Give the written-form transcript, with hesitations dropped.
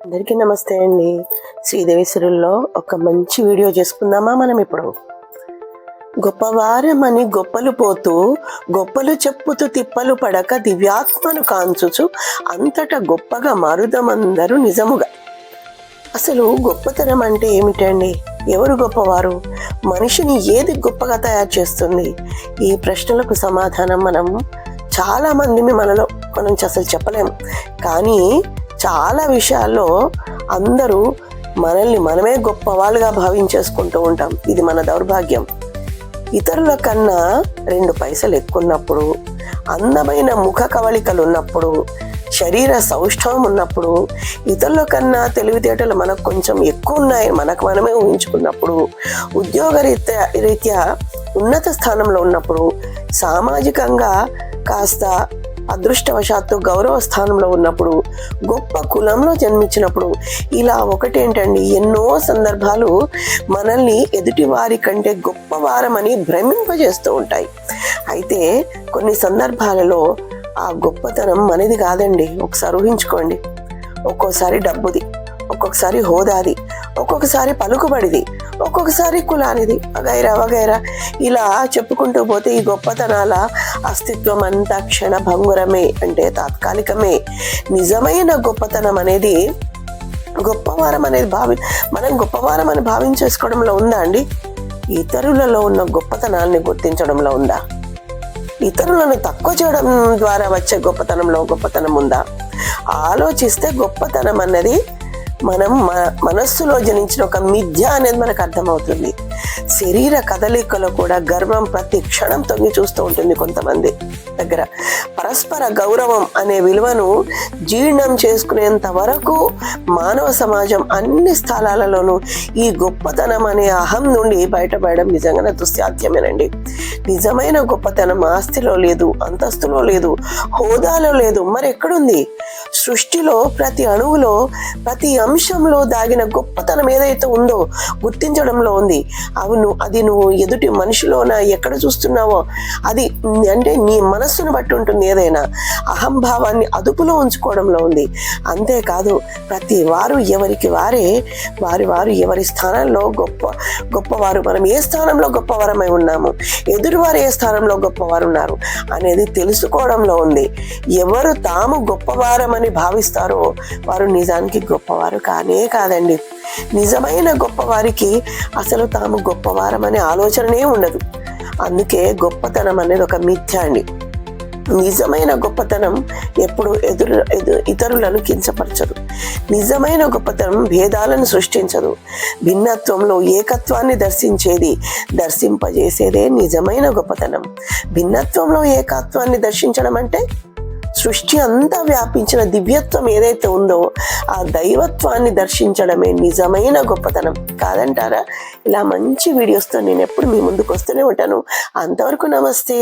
అందరికీ నమస్తే అండి. శ్రీదేవి సిరుల్లో ఒక మంచి వీడియో చేసుకుందామా మనం ఇప్పుడు. గొప్పవారమని గొప్పలు పోతూ గొప్పలు చెప్పుతూ తిప్పలు పడక దివ్యాత్మను కాంచుచు అంతటా గొప్పగా మారుదమందరూ నిజముగా. అసలు గొప్పతనం అంటే ఏమిటండి? ఎవరు గొప్పవారు? మనిషిని ఏది గొప్పగా తయారు చేస్తుంది? ఈ ప్రశ్నలకు సమాధానం చాలామంది మనలో అసలు చెప్పలేము. కానీ చాలా విషయాల్లో అందరూ మనల్ని మనమే గొప్పవాళ్ళుగా భావించేసుకుంటూ ఉంటాం. ఇది మన దౌర్భాగ్యం. ఇతరుల కన్నా 2 పైసలు ఎక్కున్నప్పుడు, అందమైన ముఖ కవళికలు ఉన్నప్పుడు, శరీర సౌష్ఠవం ఉన్నప్పుడు, ఇతరుల కన్నా తెలివితేటలు మనకు కొంచెం ఎక్కువ ఉన్నాయని మనకు మనమే ఊహించుకున్నప్పుడు, ఉద్యోగ రీత్యా ఉన్నత స్థానంలో ఉన్నప్పుడు, సామాజికంగా కాస్త అదృష్టవశాత్తు గౌరవ స్థానంలో ఉన్నప్పుడు, గొప్ప కులంలో జన్మించినప్పుడు, ఇలా ఒకటేంటండి ఎన్నో సందర్భాలు మనల్ని ఎదుటి వారి కంటే గొప్పవారమని భ్రమింపజేస్తూ ఉంటాయి. అయితే కొన్ని సందర్భాలలో ఆ గొప్పతనం మనది కాదండి. ఒకసారి ఊహించుకోండి. ఒక్కోసారి డబ్బుది, ఒక్కొక్కసారి హోదాది, ఒక్కొక్కసారి పలుకుబడిది, ఒక్కొక్కసారి కులానిది, వగైరా వగైరా. ఇలా చెప్పుకుంటూ పోతే ఈ గొప్పతనాల అస్తిత్వం అంతా క్షణభంగురమే, అంటే తాత్కాలికమే. నిజమైన గొప్పతనం అనేది గొప్పవారం అనేది మనం గొప్పవారం అని భావించేసుకోవడంలో ఉందా అండి? ఇతరులలో ఉన్న గొప్పతనాల్ని గుర్తించడంలో ఉందా? ఇతరులను తక్కువ చేయడం ద్వారా వచ్చే గొప్పతనం ఉందా? ఆలోచిస్తే గొప్పతనం అన్నది మనం మనస్సులో జనించిన ఒక మిథ్య అనేది మనకు అర్థమవుతుంది. శరీర కదలికలో కూడా గర్వం ప్రతి క్షణం తొంగి చూస్తూ ఉంటుంది కొంతమంది దగ్గర. పరస్పర గౌరవం అనే విలువను జీర్ణం చేసుకునేంత వరకు మానవ సమాజం అన్ని స్థలాలలోనూ ఈ గొప్పతనం అనే అహం నుండి బయటపడడం నిజంగానే దుస్సాధ్యమేనండి. నిజమైన గొప్పతనం ఆస్తిలో లేదు, అంతస్తులో లేదు, హోదాలో లేదు, మరి ఎక్కడుంది? సృష్టిలో ప్రతి అణువులో, ప్రతి అంశంలో దాగిన గొప్పతనం ఏదైతే ఉందో గుర్తించడంలో ఉంది. అవును, అది నువ్వు ఎదుటి మనిషిలోన ఎక్కడ చూస్తున్నావో అది, అంటే నీ మనస్సును బట్టి ఉంటుంది. ఏదైనా అహంభావాన్ని అదుపులో ఉంచుకోవడంలో ఉంది. అంతేకాదు ప్రతి వారు ఎవరికి వారే వారు ఎవరి స్థానంలో గొప్పవారు, మనం ఏ స్థానంలో గొప్పవారమై ఉన్నాము, ఎదురువారు ఏ స్థానంలో గొప్పవారు ఉన్నారు అనేది తెలుసుకోవడంలో ఉంది. ఎవరు తాము గొప్పవారమని భావిస్తారో వారు నిజానికి గొప్పవారు కానే కాదండి. నిజమైన గొప్పవారికి అసలు తాము గొప్పవారం అనే ఆలోచననే ఉండదు. అందుకే గొప్పతనం అనేది ఒక మిథ్య అండి. నిజమైన గొప్పతనం ఎప్పుడు ఇతరులను కించపరచదు. నిజమైన గొప్పతనం భేదాలను సృష్టించదు. భిన్నత్వంలో ఏకత్వాన్ని దర్శింపజేసేదే నిజమైన గొప్పతనం. భిన్నత్వంలో ఏకత్వాన్ని దర్శించడం అంటే సృష్టి అంతా వ్యాపించిన దివ్యత్వం ఏదైతే ఉందో ఆ దైవత్వాన్ని దర్శించడమే నిజమైన గొప్పతనం కాదంటారా? ఇలా మంచి వీడియోస్తో నేను ఎప్పుడు మీ ముందుకు వస్తూనే ఉంటాను. అంతవరకు నమస్తే.